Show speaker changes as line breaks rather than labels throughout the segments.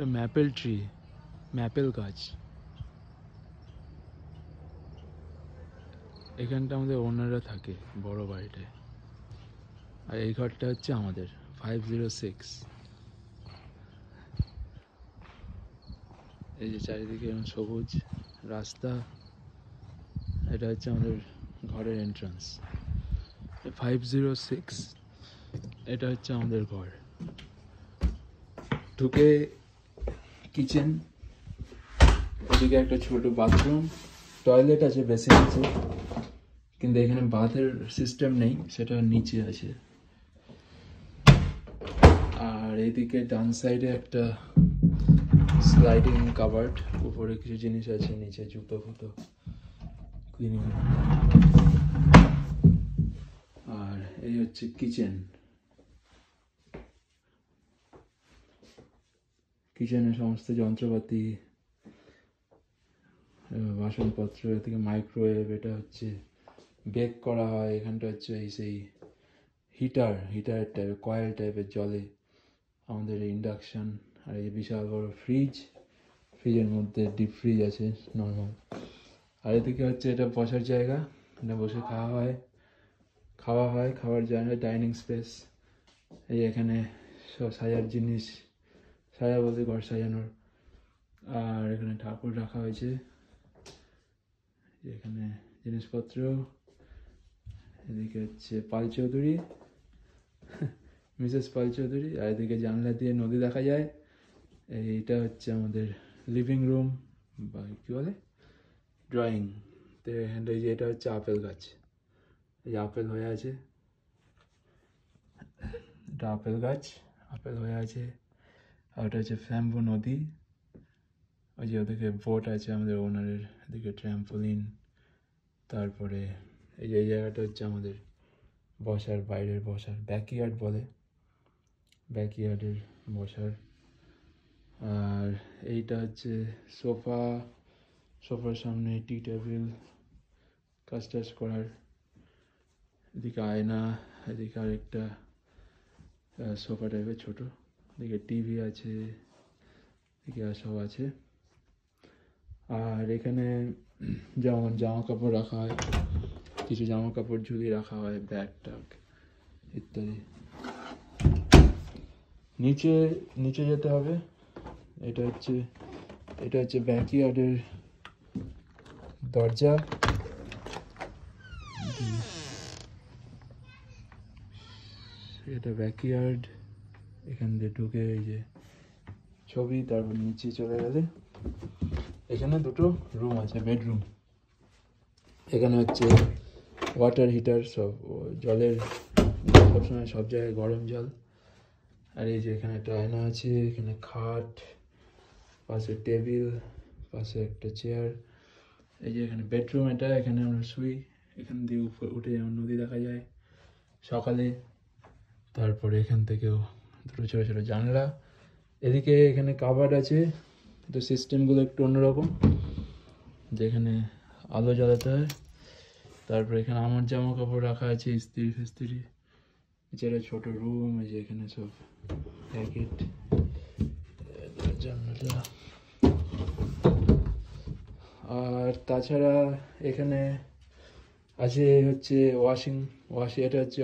এটা maple tree, maple গাছ। এখানটা আমাদের ওনাররা থাকে বড় বাড়িটায়। আর এই ঘরটা হচ্ছে আমাদের 506। এই যে চারিদিকে সবুজ রাস্তা, এটা হচ্ছে আমাদের ঘরের এন্ট্রান্স। 506 এটা হচ্ছে আমাদের ঘর। ঢুকে কিচেন, এদিকে একটা ছোট বাথরুম, টয়লেট আছে, বেসিন আছে, কিন্তু এখানে বাথের সিস্টেম নেই, সেটা নিচে আছে। আর এইদিকে ডান সাইডে একটা স্লাইডিং কাভার্ড, উপরে কিছু জিনিস আছে, নিচে জুতো ফুতো ক্লিনিং। আর এই হচ্ছে কিচেন। কিচেনের সমস্ত যন্ত্রপাতি, বাসনপত্র, এদিকে মাইক্রোওয়েভ, এটা হচ্ছে বেক করা হয়। এখানটা হচ্ছে এই সেই হিটার টাইপের, কয়েল টাইপের জলে আমাদের ইন্ডাকশান। আর এই বিশাল বড় ফ্রিজ, ফ্রিজের মধ্যে ডিপ ফ্রিজ আছে নর্মাল। আর এদিকে হচ্ছে এটা বসার জায়গা, এটা বসে খাওয়া হয়, খাওয়ার জায়গা, ডাইনিং স্পেস। এই এখানে সব সাজার জিনিস, সাজা বলতে ঘর সাজানোর। আর এখানে ঠাকুর রাখা হয়েছে, এখানে জিনিসপত্র। এদিকে হচ্ছে পাল চৌধুরী, মিসেস পাল চৌধুরী। আর এদিকে জানলা দিয়ে নদী দেখা যায়। এইটা হচ্ছে আমাদের লিভিং রুম বা কী বলে, ড্রয়িং। তো এখানটা এই যে এটা হচ্ছে আপেল গাছ, এই আপেল হয়ে আছে, এটা আপেল গাছ, আপেল হয়ে আছে। আর ওটা হচ্ছে ফ্যাম্বু নদী। ওই যে ওদিকে বোট আছে আমাদের ওনারের, এদিকে ট্র্যাম্পোলিন। তারপরে এই যে এই জায়গাটা হচ্ছে আমাদের বসার, বাইরের বসার, ব্যাকইয়ার্ড বলে, ব্যাকইয়ার্ডের বসার। আর এইটা হচ্ছে সোফা, সোফার সামনে টি টেবিল, কাজ টাজ করার। এদিকে আয়না, এদিকে আরেকটা সোফা টাইপের ছোটো, এদিকে টিভি আছে, এদিকে সব আছে। আর এখানে যেমন জামা কাপড় রাখা হয়, কিছু জামা কাপড় ঝুলিয়ে রাখা হয়, ব্যাগ ট্যাগ ইত্যাদি। নিচে যেতে হবে। এটা হচ্ছে ব্যাকইয়ার্ডের দরজা। এটা ব্যাকইয়ার্ড। এখান দিয়ে ঢুকে এই যে ছবি, তারপর নিচে চলে গেলে এখানে দুটো রুম আছে, বেডরুম। এখানে হচ্ছে ওয়াটার হিটার, সব জলের, সবসময় সব জায়গায় গরম জল। আর এই যে এখানে একটা আয়না আছে, এখানে খাট, পাশে টেবিল, পাশে একটা চেয়ার। এই যে এখানে বেডরুম, এটা এখানে আমরা শুই। এখান দিয়ে উঠে যেমন নদী দেখা যায় সকালে। তারপরে এখান থেকেও দুটো ছোটো ছোটো জানলা। এদিকে এখানে কাভার্ড আছে, তো সিস্টেমগুলো একটু অন্যরকম, যেখানে আলো জ্বালাতে হয়। তারপরে এখানে আমার জামা কাপড় রাখা আছে, ইস্ত্রি ফিস্ত্রি। এছাড়া ছোটো রুম, এই যে এখানে সব প্যাকেট, জানলা। আর তাছাড়া এখানে আছে হচ্ছে এটা হচ্ছে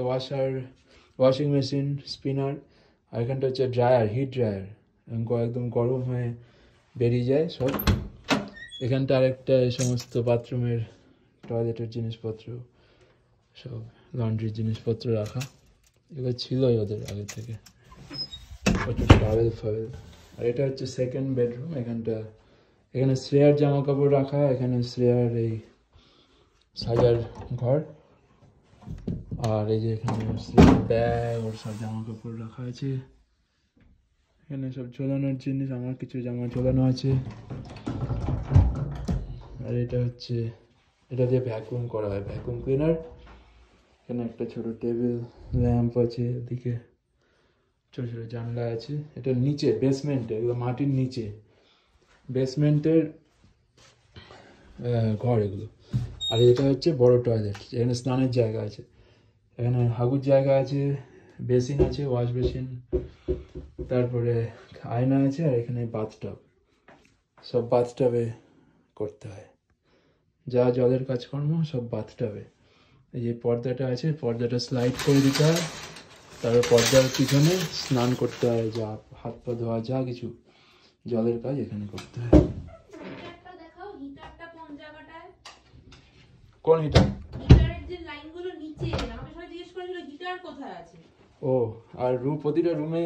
ওয়াশিং মেশিন, স্পিনার। আর এখানটা হচ্ছে ড্রায়ার, হিট ড্রায়ার, একদম গরম হয়ে বেরিয়ে যায় সব। এখানটা আরেকটা এই সমস্ত বাথরুমের, টয়লেটের জিনিসপত্র, সব লন্ড্রির জিনিসপত্র রাখা। এগুলো ছিলই ওদের আগে থেকে, প্রচুর টাওয়েল ফাওয়েল। আর এটা হচ্ছে সেকেন্ড বেডরুম। এখানে শ্রেয়ার জামা কাপড় রাখা, এখানে শ্রেয়ার এই সাজার ঘর। আর এই যে এখানে শ্রেয়ার ব্যাগ, ওর সব জামা কাপড় রাখা আছে। এখানে সব ঝোলানোর জিনিস, আমার কিছু জামা ঝোলানো আছে। আর এটা দিয়ে ভ্যাকুয়াম করা হয়, ভ্যাকুয়াম ক্লিনার। এখানে একটা ছোট টেবিল ল্যাম্প আছে, এদিকে ছোট ছোট জানলা আছে। এটা নিচে বেসমেন্টে, এগুলো মাটির নিচে বেসমেন্টের ঘর এগুলো। আর এটা হচ্ছে বড় টয়লেট, এখানে স্নানের জায়গা আছে, এখানে হাগুর জায়গা আছে, বেসিন আছে, ওয়াশ বেসিন। তারপরে আয়না আছে আর এখানে বাথটাব, সব বাথটাবে করতে হয়, যা জলের কাজকর্ম সব বাথটাবে। এই যে পর্দাটা আছে, পর্দাটা স্লাইড করে দিতে হয়, তারপর পর্দার পিছনে স্নান করতে হয়, যা হাত পা ধোয়া যা কিছু জলের কাজ এখানে করতে হয়। কোন হিটার? ও, আর প্রতিটা রুমে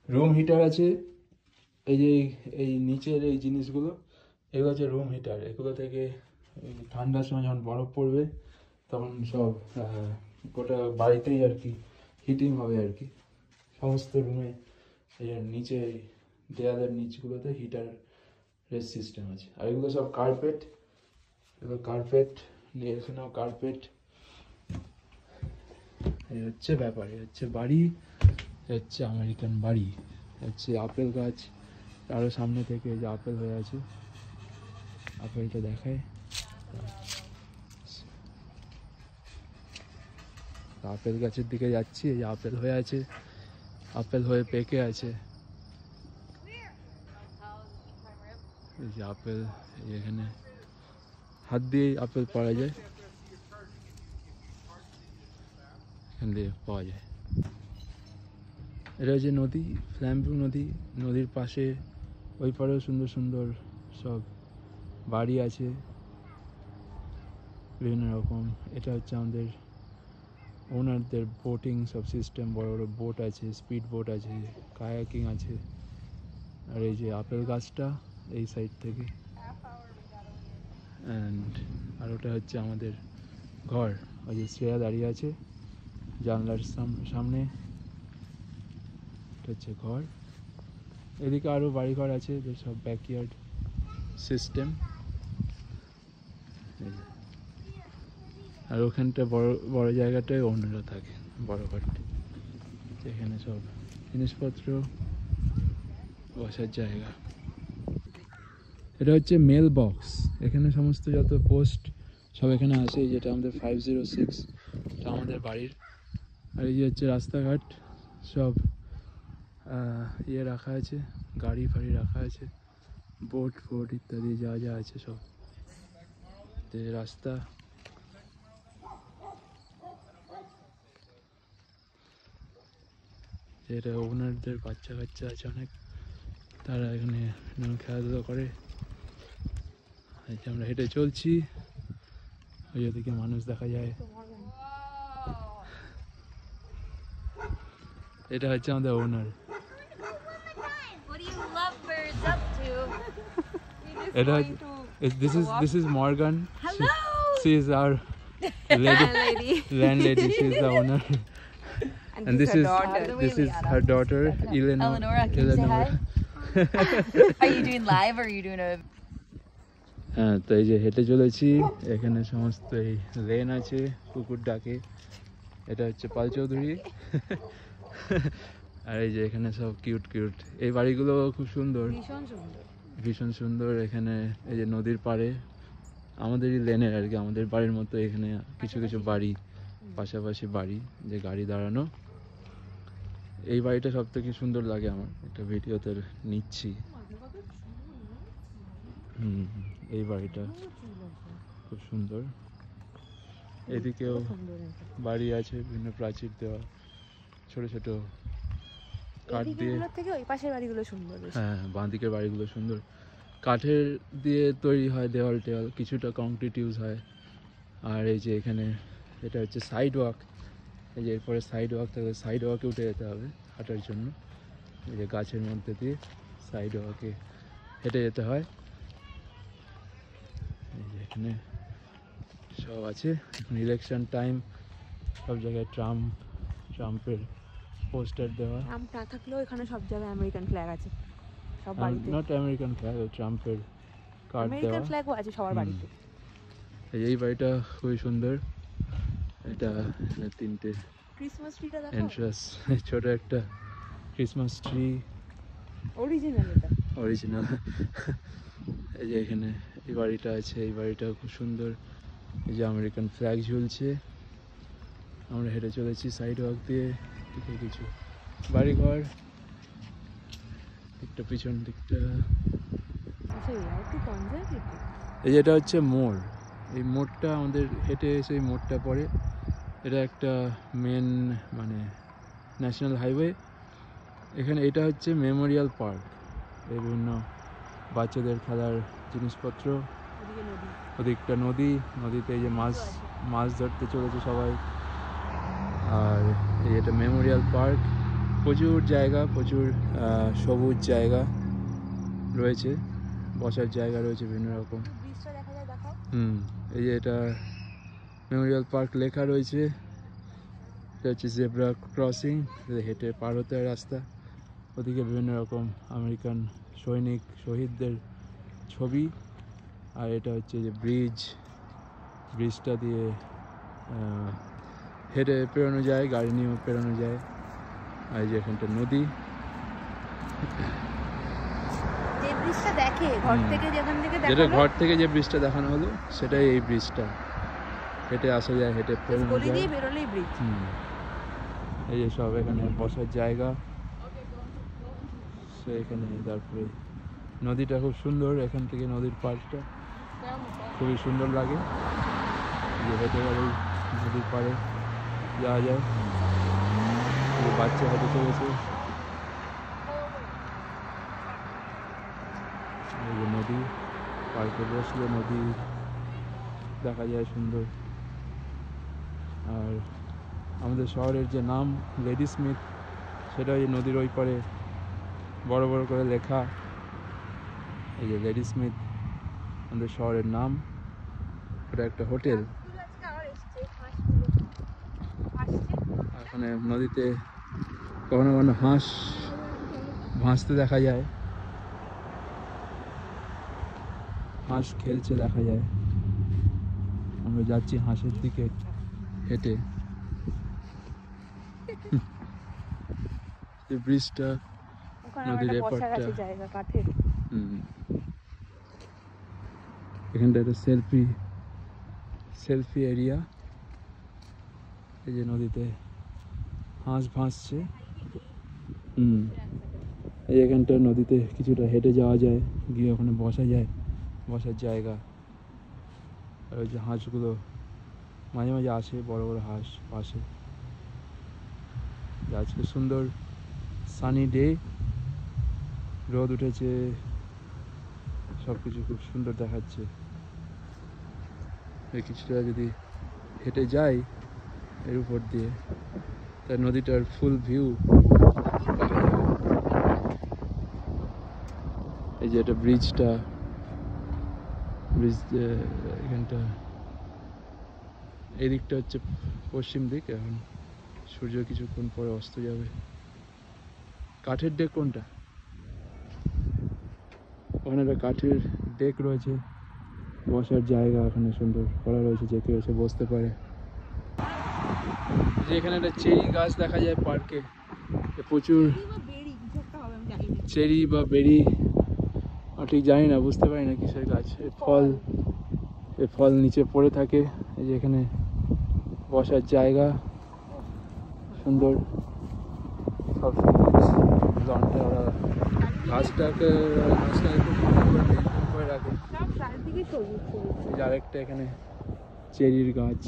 রুম হিটার আছে। এই যে এই নিচের এই জিনিসগুলো, এগুলো হচ্ছে রুম হিটার। এগুলো থেকে ঠান্ডার সময় যখন বরফ পড়বে তখন সব গোটা বাড়িতেই আর কি হিটিং হবে আর কি। সমস্ত রুমে এই নিচে দেয়ালের নিচগুলোতে হিটারের সিস্টেম আছে। আর এগুলো সব কার্পেট, এগুলো কার্পেট নিয়ে এখানেও কার্পেট। এই হচ্ছে ব্যাপার, এই হচ্ছে বাড়ি, হচ্ছে আমেরিকান বাড়ি। হচ্ছে আপেল গাছ, আরও সামনে থেকে যে আপেল হয়ে আছে, আপেলটা দেখায়। আপেল গাছের দিকে যাচ্ছি, এই আপেল হয়ে আছে, আপেল হয়ে পেকে আছে। এই যে আপেল, এখানে হাত দিয়ে আপেল পাওয়া যায়, এখান দিয়ে পাওয়া যায়। এটা হচ্ছে নদী, ফ্ল্যাম্বু নদী। নদীর পাশে ওই পারেও সুন্দর সুন্দর সব বাড়ি আছে বিভিন্ন রকম। এটা হচ্ছে আমাদের ওনারদের বোটিং সব সিস্টেম, বড় বড় বোট আছে, স্পিড বোট আছে, কায়াকিং আছে। আর এই যে আপেল গাছটা এই সাইড থেকে, অ্যান্ড আর ওটা হচ্ছে আমাদের ঘর। ওই যে শ্রেয়া দাঁড়িয়ে আছে জানলার সামনে, এটা হচ্ছে ঘর। এদিকে আরও বাড়িঘর আছে, যে সব ব্যাকইয়ার্ড সিস্টেম। আর ওখানটা বড় বড় জায়গাটায় অন্যরা থাকে, বড় ঘরটা, এখানে সব জিনিসপত্র বসার জায়গা। এটা হচ্ছে মেল বক্স, এখানে সমস্ত যত পোস্ট সব এখানে আসে। যেটা আমাদের 506, এটা আমাদের বাড়ির। আর এই যে হচ্ছে রাস্তাঘাট, সব ইয়ে রাখা আছে, গাড়ি ফাড়ি রাখা আছে, বোট ফোট ইত্যাদি যা যা আছে সব। রাস্তা, এটা ওনারদের বাচ্চা কাচ্চা আছে অনেক, তারা এখানে খেলাধুলা করে। আমরা হেঁটে চলছি, ওই দিকে মানুষ দেখা যায়। এটা হচ্ছে আমাদের ওনার। এটা this is Morgan.
Hello.
She is our landlady. She is the owner. And this is her daughter,
Eleonora. Can you say hi? Are you doing live or are you doing a?
হ্যাঁ, তো এই যে হেঁটে চলেছি, এখানে সমস্ত এই lane আছে, কুকুর ডাকে। এটা হচ্ছে পাল চৌধুরী। আর এই যে এখানে সব কিউট কিউট এই বাড়িগুলো খুব সুন্দর, ভীষণ সুন্দর। এখানে এই যে নদীর পাড়ে আমাদেরই লেনের আর কি, আমাদের বাড়ির মতো এখানে কিছু কিছু বাড়ি, পাশাপাশি বাড়ি, যে গাড়ি দাঁড়ানো। এই বাড়িটা সব থেকে সুন্দর লাগে আমার, একটা ভিডিওতে নিচ্ছি। এই বাড়িটা খুব সুন্দর। এদিকেও বাড়ি আছে, বিভিন্ন প্রাচীর দেওয়া, ছোট ছোট কাঠ দিয়ে। হ্যাঁ, বাঁ দিকের বাড়িগুলো সুন্দর, কাঠের দিয়ে তৈরি হয়, দেওয়াল টেওয়াল, কিছুটা কংক্রিট ইউজ হয়। আর এই যে এখানে এটা হচ্ছে সাইড ওয়াক। এই যে এরপরে সাইড ওয়াক থাকবে, সাইড ওয়াকে উঠে যেতে হবে হাঁটার জন্য। এই যে গাছের মধ্যে দিয়ে সাইড ওয়াকে হেঁটে যেতে হয়। এই যে এখানে সব আছে। এখন ইলেকশন টাইম, সব জায়গায় ট্রাম্পের পোস্টার দেওয়া।
ট্রাম্প না থাকলেও এখানে সব জায়গায় আমেরিকান ফ্ল্যাগ আছে, সব বাড়িতে।
নট আমেরিকান ফ্ল্যাগ, ট্রাম্পের কার্ড দেওয়া।
আমেরিকান ফ্ল্যাগও আছে সবার বাড়িতে।
এই বাড়িটা খুবই সুন্দর। এটা তিনটে
ক্রিসমাস ট্রিটা দেখো,
এন্ট্রান্স, ছোট একটা ক্রিসমাস ট্রি,
অরিজিনাল। এটা
অরিজিনাল। এই যে এখানে এই বাড়িটা আছে, এই বাড়িটা খুব সুন্দর। এই যে আমেরিকান ফ্ল্যাগ ঝুলছে। আমরা হেঁটে চলেছি সাইড ওয়াক দিয়ে, কিছু বাড়িঘর। একটা পিছন দিকটা।
আচ্ছা এরা একটু কনজারভেটিভ।
এই যেটা হচ্ছে মোড়, এই মোড়টা আমাদের হেঁটে এসে এই মোড়টা পড়ে। এটা একটা মেন মানে ন্যাশনাল হাইওয়ে। এখানে এটা হচ্ছে মেমোরিয়াল পার্ক, এই বিভিন্ন বাচ্চাদের খেলার জিনিসপত্র।
ওদিকে নদী।
ওদিকটা নদী, নদীতে এই যে মাছ ধরতে চলেছে সবাই। আর এই এটা মেমোরিয়াল পার্ক, প্রচুর জায়গা, প্রচুর সবুজ জায়গা রয়েছে, বসার জায়গা রয়েছে বিভিন্ন রকম।
ব্রিজটা দেখা যায়, দেখাও।
এই যে এটা মেমোরিয়াল পার্ক লেখা রয়েছে। এটা হচ্ছে জেব্রা ক্রসিং, হেঁটে পার হতে হয় রাস্তা। ওদিকে বিভিন্ন রকম আমেরিকান শহীদদের ছবি। আর এটা হচ্ছে যে ব্রিজটা দিয়ে হেঁটে পেরোনো যায়, গাড়ি নিয়েও পেরোনো যায়। আর এই যে এখানটা নদী।
যে ব্রিজটা দেখে ঘর থেকে, যেখান থেকে
যেটা
দেখালো,
ঘর থেকে যে ব্রিজটা দেখানো হলো সেটাই এই ব্রিজটা। হেঁটে আসা যায়, হেঁটে পেরোনো
গলি
যায়।
দিয়ে বেরোলেই ব্রিজ।
এই যে সব এখানে বসার জায়গা। এখানে তারপরে নদীটা খুব সুন্দর, এখান থেকে নদীর পাড়টা খুবই সুন্দর লাগে। যে হেঁটে গেলেই নদীর পাড়ে যাওয়া যায়। বাচ্চা হেঁটে চলেছে। এই যে নদী, পার্কে বসলে নদী দেখা যায় সুন্দর। আর আমাদের শহরের যে নাম লেডি স্মিথ, সেটা এই নদীর ওই পারে বড় বড় করে লেখা। এই যে লেডি স্মিথ আমাদের শহরের নাম। ওটা একটা হোটেল। এখানে নদীতে কখনো কখনো হাঁস ভাসতে দেখা যায়, হাঁস খেলছে দেখা যায়। আমরা যাচ্ছি হাঁসের দিকে হেঁটে। এই ব্রিজটা, নদীর এপারটা। এখানটা একটা সেলফি এরিয়া। এই যে নদীতে হাঁস ভাসছে। এই এখানটা নদীতে কিছুটা হেঁটে যাওয়া যায়, গিয়ে ওখানে বসা যায়, বসার জায়গা। আর ওই যে হাঁসগুলো মাঝে মাঝে আসে, বড় বড় হাঁস পাশে। আজকে সুন্দর সানি ডে, রোদ উঠেছে, সব কিছু খুব সুন্দর দেখাচ্ছে। কিছুটা যদি হেঁটে যাই এর উপর দিয়ে, তার নদীটার ফুল ভিউ। এই যে এটা ব্রিজ এখানটা, এই দিকটা হচ্ছে পশ্চিম দিক। এখন সূর্য কিছুক্ষণ পরে অস্ত যাবে। কাঠের ডেক কোনটা? ওখানে একটা কাঠের ডেক রয়েছে, বসার জায়গা ওখানে সুন্দর করা রয়েছে, যে কেউ এসে বসতে পারে। যে এখানে একটা চেরি গাছ দেখা যায় পার্কে, প্রচুর চেরি বা বেরি ঠিক জানি না, বুঝতে পারি না কিসের গাছ। এর ফল নিচে পড়ে থাকে। এই যে এখানে বসার জায়গা সুন্দর, সব লনটা ওরা ঘাসটাকে খুব সুন্দর করে মেনটেন করে রাখে। আরেকটা এখানে চেরির গাছ।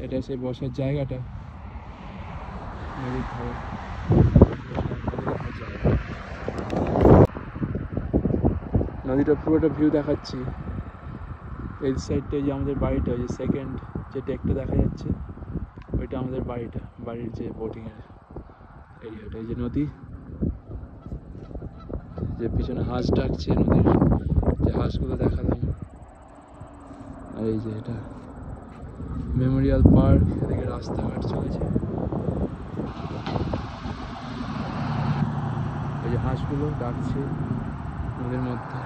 এটা সেই বসার জায়গাটা নদীর ধারে। নদীটা পুরোটা ভিউ দেখাচ্ছি। এই সাইডটা যে আমাদের বাড়িটা, যে সেকেন্ড যে ডেকটা দেখা যাচ্ছে, ওইটা আমাদের বাড়ির যে বোটিংয়ের এরিয়াটা। এই যে নদী, যে পিছনে হাঁস ডাকছে, নদীর যে হাঁসগুলো দেখালাম। আর এই যে এটা মেমোরিয়াল পার্ক, এদিকে রাস্তাঘাট চলেছে। এই যে হাঁসগুলো ডাকছে নদীর মধ্যে।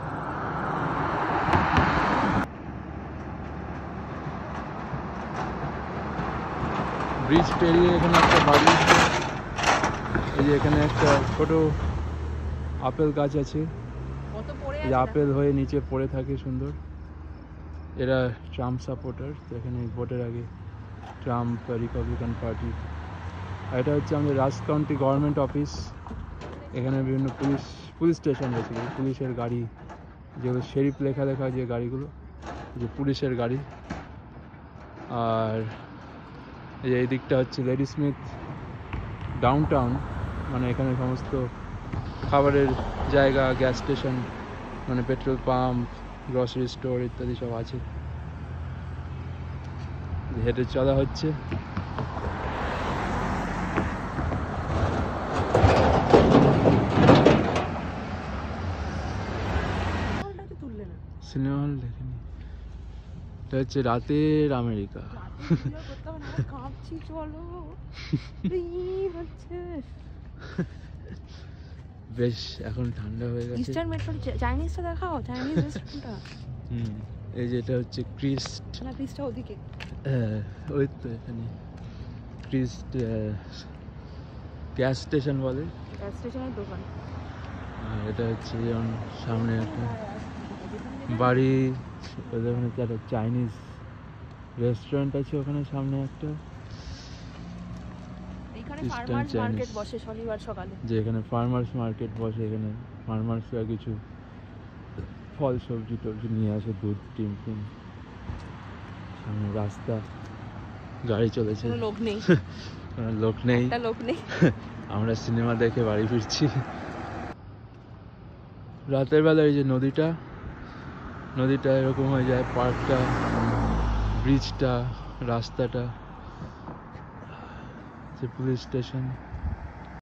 ব্রিজ পেরিয়ে এখানে একটা বাড়ি। এই যে এখানে একটা ছোট আপেল গাছ আছে, এই আপেল হয়ে নিচে পড়ে থাকে সুন্দর। এরা ট্রাম্প সাপোর্টার, তো এখানে ভোটের আগে ট্রাম্প রিপাবলিকান পার্টি আর এটা হচ্ছে আমাদের রাজকাউন্টি গভর্নমেন্ট অফিস। এখানে বিভিন্ন পুলিশ স্টেশন রয়েছে, পুলিশের গাড়ি, যেগুলো শেরিফ লেখা লেখা যে গাড়িগুলো, যে পুলিশের গাড়ি। আর এই দিকটা হচ্ছে লেডি স্মিথ ডাউনটাউন, মানে এখানে সমস্ত খাবারের জায়গা, গ্যাস স্টেশন, মানে পেট্রোল পাম্প, গ্রসারি স্টোর ইত্যাদি সব আছে। হেঁটে চলা হচ্ছে।
হলটাকে তুললে না
সিনেমা হল দেখিনি, এটা হচ্ছে রাতের আমেরিকা।
ভিডিও করতে হবে না, কাঁপছি চলো হচ্ছে
বেশ এখন ঠান্ডা হয়ে গেছে।
ইস্টার্ন মেট্রো চাইনিজটা দেখাও, চাইনিজ রেস্টুরেন্টটা।
এই যে এটা হচ্ছে ক্রিস্ট,
না পিসটা ওদিকে।
ওই তো এখানে ক্রিস্ট গ্যাস স্টেশন বলে।
গ্যাস স্টেশনের দোকান।
আর এটা হচ্ছে যেমন সামনে একটা বাড়ি, ওখানে একটা চাইনিজ রেস্টুরেন্ট আছে, ওখানে সামনে একটা
এখানে
Eastern
ফার্মার্স
Chinese।
মার্কেট বসে শনিবার সকালে।
যে এখানে ফার্মার্স মার্কেট বসে, এখানে ফার্মার্সরা কিছু ফল সবজি টবজি নিয়ে আসে, দুধ ডিম টিম। সামনে রাস্তা, গাড়ি চলেছে,
কোনো লোক নেই,
কোনো লোক নেই।
একটা লোক নেই।
আমরা সিনেমা দেখে বাড়ি ফিরছি। রাতের বেলা এই যে নদীটা এরকম হয়ে যায়, পার্কটা, ব্রিজটা, রাস্তাটা, যে পুলিশ স্টেশন।